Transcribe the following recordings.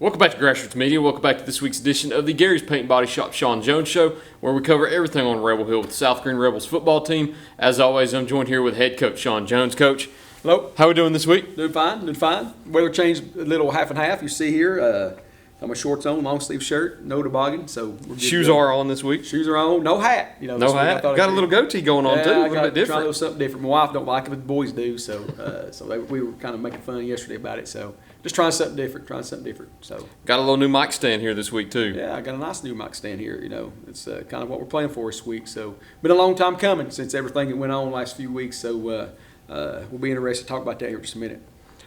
Welcome back to Grassroots Media. Welcome back to this week's edition of the Gary's Paint and Body Shop Shawn Jones Show, where we cover everything on Rebel Hill with the South Greene Rebels football team. As always, I'm joined here with head coach Shawn Jones. Coach, hello. How are we doing this week? Doing fine. Weather changed a little half and half. You see here, got my shorts on, long sleeve shirt, no toboggan. So we're shoes are on this week. Shoes are on, no hat. No hat. Got a little goatee going on too. A little bit different. Try a little something different. My wife don't like it, but the boys do. So we were kind of making fun yesterday about it. So just trying something different. So got a little new mic stand here this week too. Yeah, I got a nice new mic stand here. It's kind of what we're playing for this week. So been a long time coming since everything that went on the last few weeks. So we'll be interested to talk about that here in just a minute.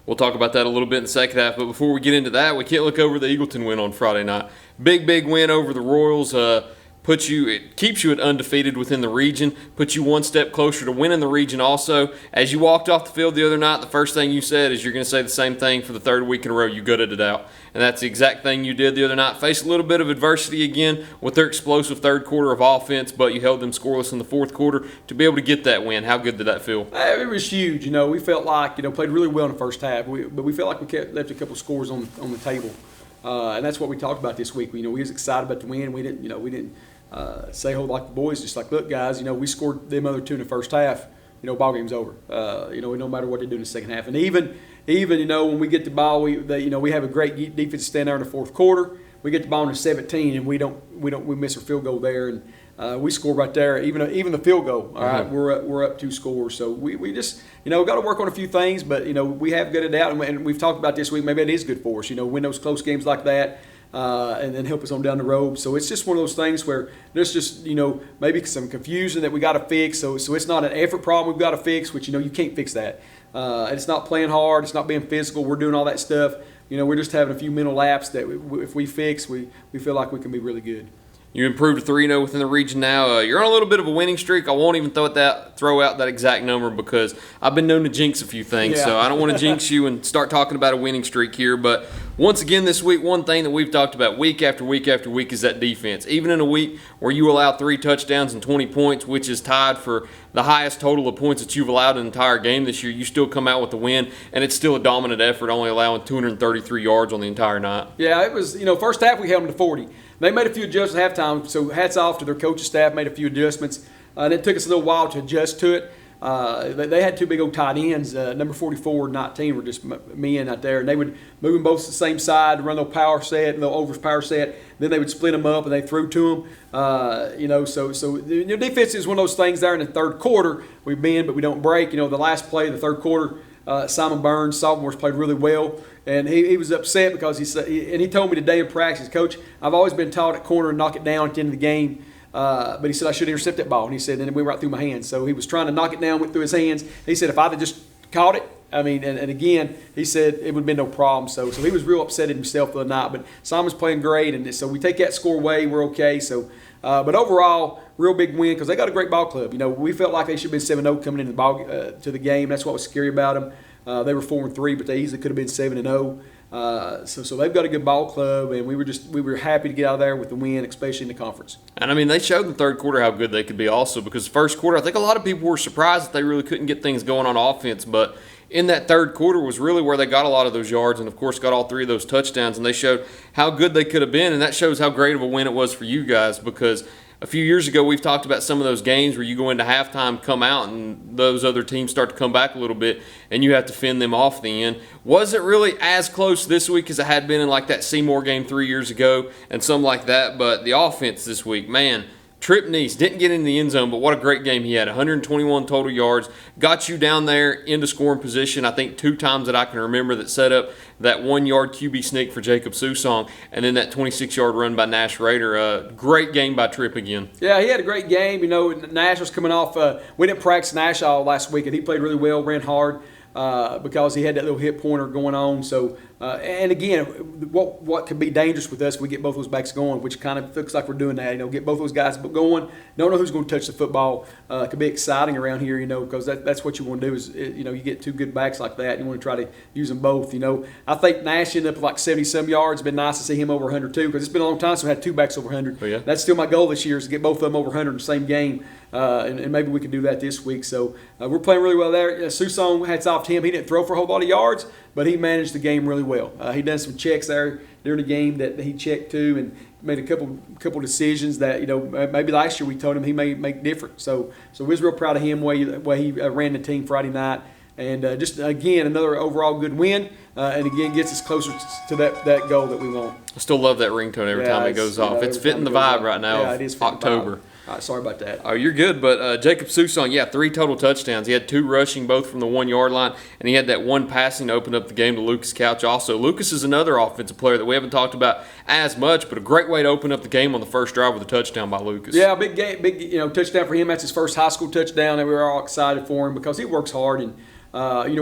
We'll talk about that a little bit in the second half, but before we get into that, we can't look over the Eagleton win on Friday night. Big win over the Royals. It keeps you at undefeated within the region, puts you one step closer to winning the region also. As you walked off the field the other night, the first thing you said is you're going to say the same thing for the third week in a row. You gutted it out. And that's the exact thing you did the other night. Faced a little bit of adversity again with their explosive third quarter of offense, but you held them scoreless in the fourth quarter to be able to get that win. How good did that feel? It was huge. We felt like, played really well in the first half, but we felt like we left a couple scores on the table. And that's what we talked about this week. We was excited about the win. We didn't say hold like the boys, just like, look guys, we scored them other two in the first half, ball game's over. No matter what they do in the second half. And even when we get the ball, we have a great defense stand there in the fourth quarter. We get the ball in the 17 and we miss our field goal there, and we score right there. Even the field goal, all right, we're up 2 scores. So we just got to work on a few things, but we have gutted it out, and we've talked about this week. Maybe it is good for us. Win those close games like that. And then help us on down the road. So it's just one of those things where there's just, maybe some confusion that we got to fix. So it's not an effort problem we've got to fix, which, you can't fix that. It's not playing hard. It's not being physical. We're doing all that stuff. We're just having a few mental laps that if we fix, we feel like we can be really good. You improved to 3-0 within the region now. You're on a little bit of a winning streak. I won't even throw out that exact number because I've been known to jinx a few things. Yeah. So I don't want to jinx you and start talking about a winning streak here. But once again this week, one thing that we've talked about week after week after week is that defense. Even in a week where you allow 3 touchdowns and 20 points, which is tied for the highest total of points that you've allowed in an entire game this year, you still come out with the win, and it's still a dominant effort, only allowing 233 yards on the entire night. Yeah, it was, first half we held them to 40. They made a few adjustments at halftime, so hats off to their coaching staff, made a few adjustments. And it took us a little while to adjust to it. They had 2 big old tight ends, number 44 and 19 were just men out there, and they would move them both to the same side, run their power set, no over power set. Then they would split them up and they threw to them. So defense is one of those things there in the third quarter. We bend, but we don't break. The last play of the third quarter, Simon Burns, sophomores, played really well. And he was upset because he told me today in practice, Coach, I've always been taught at corner and knock it down at the end of the game. But he said I should intercept that ball. And he said, and it went right through my hands. So he was trying to knock it down, went through his hands. He said, if I'd have just caught it, and again, he said it would have been no problem. So he was real upset at himself the other night. But Simon's playing great, and so we take that score away, we're okay. So, but overall, real big win because they got a great ball club. We felt like they should have been 7-0 coming into to the game. That's what was scary about them. They were 4-3, but they easily could have been 7-0. So they've got a good ball club, and we were happy to get out of there with the win, especially in the conference. And they showed in the third quarter how good they could be also, because the first quarter, I think a lot of people were surprised that they really couldn't get things going on offense, but in that third quarter was really where they got a lot of those yards and, of course, got all 3 of those touchdowns, and they showed how good they could have been, and that shows how great of a win it was for you guys because a few years ago, we've talked about some of those games where you go into halftime, come out, and those other teams start to come back a little bit, and you have to fend them off the end. Was it really as close this week as it had been in like that Seymour game 3 years ago and something like that? But the offense this week, man, Trip Neese didn't get in the end zone, but what a great game he had. 121 total yards, got you down there into scoring position. I think 2 times that I can remember that set up that 1-yard QB sneak for Jacob Susong, and then that 26-yard run by Nash Rader. Great game by Trip again. Yeah, he had a great game. Nash was coming off. We didn't practice Nash all last week, and he played really well, ran hard. Because he had that little hip pointer going on. So, and again, what could be dangerous with us if we get both those backs going, which kind of looks like we're doing that. Get both those guys going. Don't know who's going to touch the football. It could be exciting around here, because that's what you want to do is, you get 2 good backs like that. And you want to try to use them both. I think Nash ended up with like 70-some yards. It's been nice to see him over 100 too, because it's been a long time since we had 2 backs over 100. Oh, yeah. That's still my goal this year is to get both of them over 100 in the same game. And maybe we can do that this week. So we're playing really well there. Susong, hats off to him. He didn't throw for a whole lot of yards, but he managed the game really well. He done some checks there during the game that he checked too, and made a couple decisions that, you know, maybe last year we told him he may make different. So we was real proud of him way he ran the team Friday night. And just, again, another overall good win, and, again, gets us closer to that goal that we want. I still love that ringtone every time it goes off. It's fitting the vibe right now. Yeah, it is fitting October. All right, sorry about that. Oh, you're good, but Jacob Suson, 3 total touchdowns. He had 2 rushing, both from the 1-yard line, and he had that 1 passing to open up the game to Lucas Couch also. Lucas is another offensive player that we haven't talked about as much, but a great way to open up the game on the first drive with a touchdown by Lucas. Yeah, big touchdown for him. That's his first high school touchdown, and we were all excited for him because he works hard. And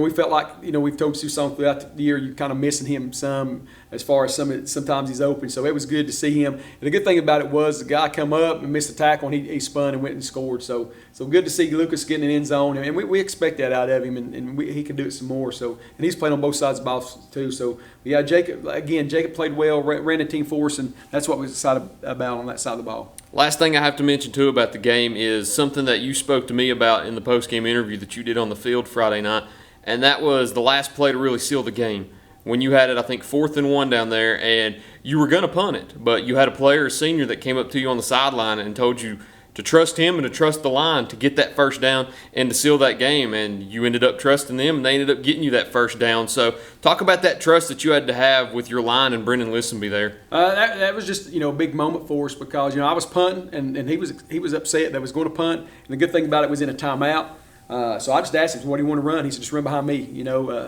we felt like, we've told Susan throughout the year, you're kind of missing him some as far as sometimes he's open. So it was good to see him. And the good thing about it was the guy come up and missed a tackle, and he spun and went and scored. So good to see Lucas getting an end zone. And we expect that out of him, and he can do it some more. So, and he's played on both sides of the ball too. So, yeah, Jacob played well, ran the team for us, and that's what we was excited about on that side of the ball. Last thing I have to mention, too, about the game is something that you spoke to me about in the post-game interview that you did on the field Friday night, and that was the last play to really seal the game. When you had it, I think, 4th and 1 down there, and you were going to punt it, but you had a player, a senior, that came up to you on the sideline and told you to trust him and to trust the line to get that first down and to seal that game, and you ended up trusting them, and they ended up getting you that first down. So talk about that trust that you had to have with your line and Brendan Listenby there. That was just, a big moment for us because, I was punting, and he was upset that I was going to punt, and the good thing about it was in a timeout. So I just asked him, what do you want to run? He said, just run behind me.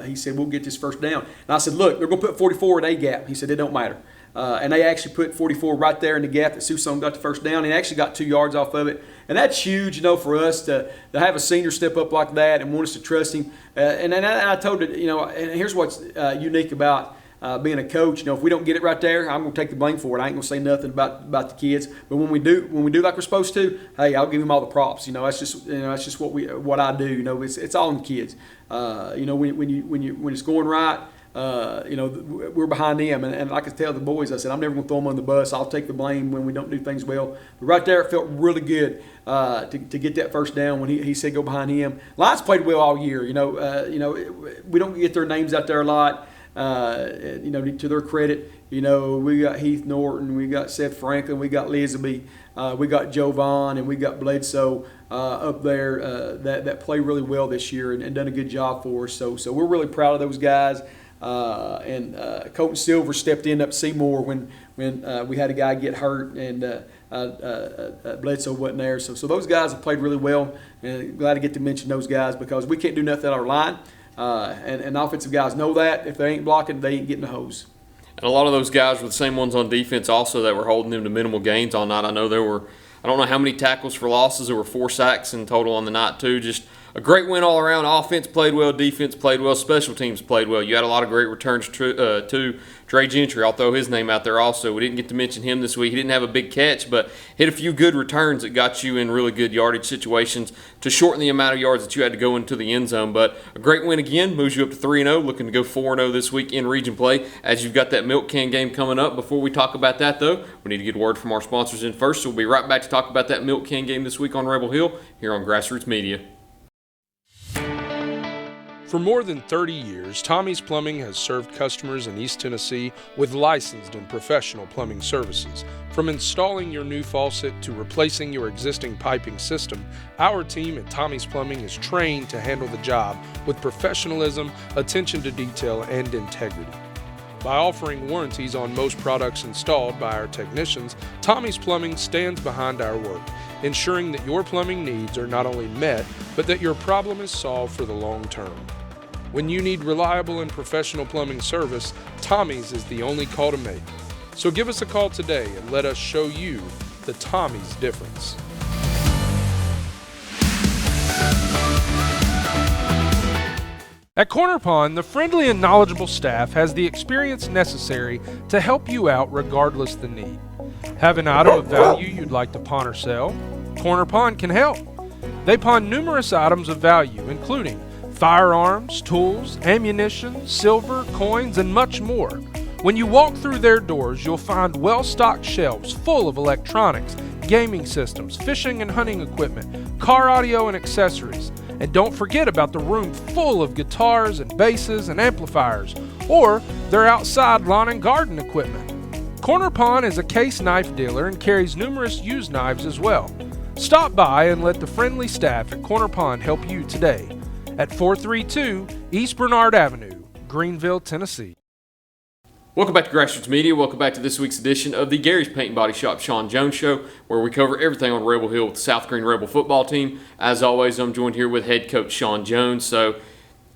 He said, we'll get this first down. And I said, look, they're going to put 44 in A gap. He said, it don't matter. And they actually put 44 right there in the gap that Susan got the first down, and actually got 2 yards off of it. And that's huge, for us to have a senior step up like that and want us to trust him. And I told it, and here's what's unique about being a coach. If we don't get it right there, I'm going to take the blame for it. I ain't going to say nothing about the kids. But when we do like we're supposed to, hey, I'll give him all the props. That's just what I do. It's all in the kids. When it's going right. We're behind them, and I could tell the boys, I said, I'm never going to throw them on the bus. I'll take the blame when we don't do things well. But right there, it felt really good to get that first down when he said go behind him. Lions played well all year. We don't get their names out there a lot. To their credit, we got Heath Norton, we got Seth Franklin, we got Lisby, we got Jovan, and we got Bledsoe up there that play really well this year and done a good job for us. So we're really proud of those guys. And Colton Silver stepped in up Seymour when we had a guy get hurt, and Bledsoe wasn't there. So those guys have played really well, and glad to get to mention those guys because we can't do nothing on our line. And offensive guys know that. If they ain't blocking, they ain't getting the hose. And a lot of those guys were the same ones on defense also that were holding them to minimal gains all night. I know I don't know how many tackles for losses. There were 4 sacks in total on the night too. Just a great win all around. Offense played well, defense played well, special teams played well. You had a lot of great returns too. Trey Gentry, I'll throw his name out there also. We didn't get to mention him this week. He didn't have a big catch, but hit a few good returns that got you in really good yardage situations to shorten the amount of yards that you had to go into the end zone. But a great win again, moves you up to 3-0, looking to go 4-0 this week in region play as you've got that milk can game coming up. Before we talk about that, though, we need to get a word from our sponsors in first, so we'll be right back to talk about that milk can game this week on Rebel Hill here on Grassroots Media. For more than 30 years, Tommy's Plumbing has served customers in East Tennessee with licensed and professional plumbing services. From installing your new faucet to replacing your existing piping system, our team at Tommy's Plumbing is trained to handle the job with professionalism, attention to detail, and integrity. By offering warranties on most products installed by our technicians, Tommy's Plumbing stands behind our work, ensuring that your plumbing needs are not only met, but that your problem is solved for the long term. When you need reliable and professional plumbing service, Tommy's is the only call to make. So give us a call today and let us show you the Tommy's difference. At Corner Pond, the friendly and knowledgeable staff has the experience necessary to help you out regardless the need. Have an item of value you'd like to pawn or sell? Corner Pond can help. They pawn numerous items of value, including firearms, tools, ammunition, silver, coins, and much more. When you walk through their doors, you'll find well-stocked shelves full of electronics, gaming systems, fishing and hunting equipment, car audio and accessories, And don't forget about the room full of guitars and basses and amplifiers, or their outside lawn and garden equipment. Corner Pawn is a case knife dealer and carries numerous used knives as well. Stop by and let the friendly staff at Corner Pawn help you today at 432 East Bernard Avenue, Greenville, Tennessee. Welcome back to Grassroots Media. Welcome back to this week's edition of the Gary's Paint and Body Shop Shawn Jones Show, where we cover everything on Rebel Hill with the South Greene Rebel football team. As always, I'm joined here with head coach Shawn Jones. So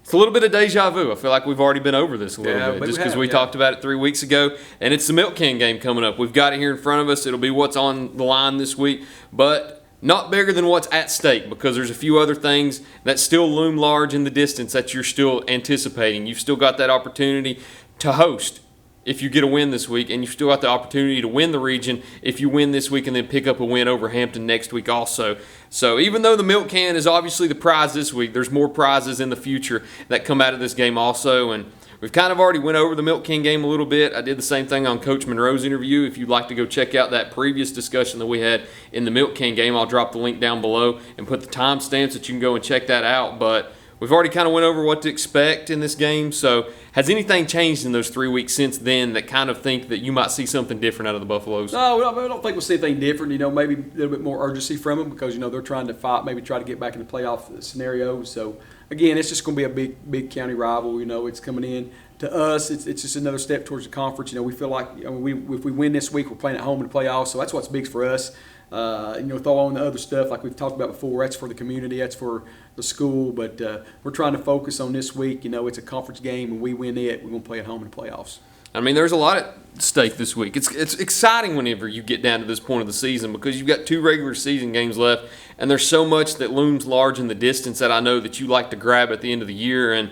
it's a little bit of deja vu. I feel like we've already been over this a little bit, just because we talked about it 3 weeks ago. And it's the milk can game coming up. We've got it here in front of us. It'll be what's on the line this week, but not bigger than what's at stake, because there's a few other things that still loom large in the distance that you're still anticipating. You've still got that opportunity to host if you get a win this week, and you've still got the opportunity to win the region if you win this week and then pick up a win over Hampton next week also. So even though the milk can is obviously the prize this week, there's more prizes in the future that come out of this game also. And we've kind of already went over the milk can game a little bit. I did the same thing on Coach Monroe's interview. If you'd like to go check out that previous discussion that we had in the milk can game, I'll drop the link down below and put the timestamps that you can go and check that out. But we've already kind of went over what to expect in this game. So has anything changed in those 3 weeks since then that kind of think that you might see something different out of the Buffaloes? No, I don't think we'll see anything different. Maybe a little bit more urgency from them because, they're trying to fight, maybe try to get back in the playoff scenarios. So, again, it's just going to be a big county rival. It's coming in. To us, it's just another step towards the conference. We feel like if we win this week, we're playing at home in the playoffs. So that's what's big for us. Throw on the other stuff like we've talked about before. That's for the community. That's for the school. But we're trying to focus on this week. It's a conference game, and we win it. We're going to play at home in the playoffs. I mean, there's a lot at stake this week. It's exciting whenever you get down to this point of the season because you've got 2 regular season games left, and there's so much that looms large in the distance that I know that you like to grab at the end of the year. And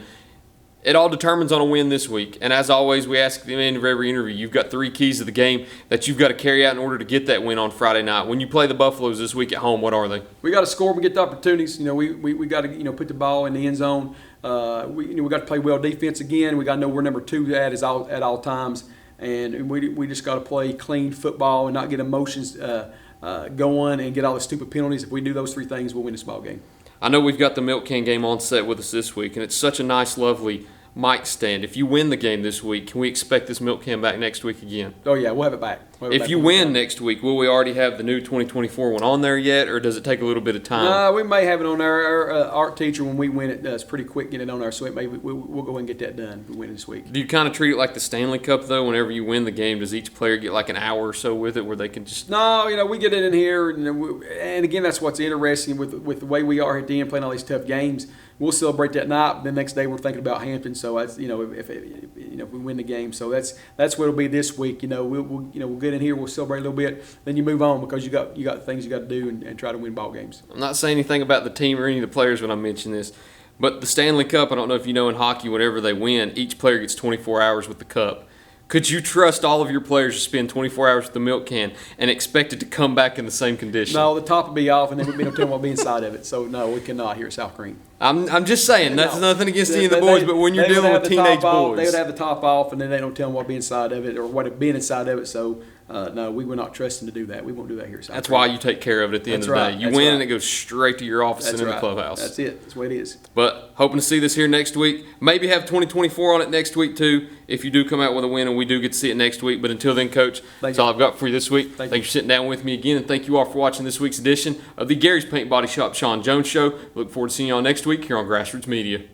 it all determines on a win this week. And as always, we ask at the end of every interview, you've got 3 keys to the game that you've got to carry out in order to get that win on Friday night. When you play the Buffaloes this week at home, what are they? We got to score and get the opportunities. We got to put the ball in the end zone. We got to play well defense again. We got to know where number 2 at all times. And we just got to play clean football and not get emotions going and get all the stupid penalties. If we do those 3 things, we'll win this ball game. I know we've got the milk can game on set with us this week, and it's such a nice, lovely mic stand. If you win the game this week, can we expect this milk can back next week again? Oh, yeah, we'll have it back. If you win next week, will we already have the new 2024 one on there yet, or does it take a little bit of time? No, we may have it on there. Our art teacher, when we win it, does pretty quick get it on there, so we'll go ahead and get that done if we win this week. Do you kind of treat it like the Stanley Cup, though? Whenever you win the game, does each player get like an hour or so with it where they can just... No, we get it in here, and again, that's what's interesting with the way we are at the end playing all these tough games. We'll celebrate that night, but the next day we're thinking about Hampton. So that's if we win the game, so that's what it'll be this week. We'll get in here, we'll celebrate a little bit, then you move on because you got things you got to do and try to win ball games. I'm not saying anything about the team or any of the players when I mention this, but the Stanley Cup, I don't know if you know in hockey, whenever they win, each player gets 24 hours with the cup. Could you trust all of your players to spend 24 hours with the milk can and expect it to come back in the same condition? No, the top would be off, and then we'd be able to tell them what will be inside of it. So, no, we cannot here at South Greene. I'm just saying, that's nothing against any of the boys, but when you're dealing with teenage boys. They would have the top off, and then they don't tell them what will be inside of it or what would be inside of it. So, no, we will not trust them to do that. We won't do that here at South Greene. That's why you take care of it at the end of the day. You win, and it goes straight to your office and in the clubhouse. That's it. That's the way it is. But hoping to see this here next week. Maybe have 2024 on it next week, too, if you do come out with a win, and we do get to see it next week. But until then, Coach, that's all I've got for you this week. Thank you for sitting down with me again, and thank you all for watching this week's edition of the Gary's Paint Body Shop Shawn Jones Show. Look forward to seeing you all next week here on Grassroots Media.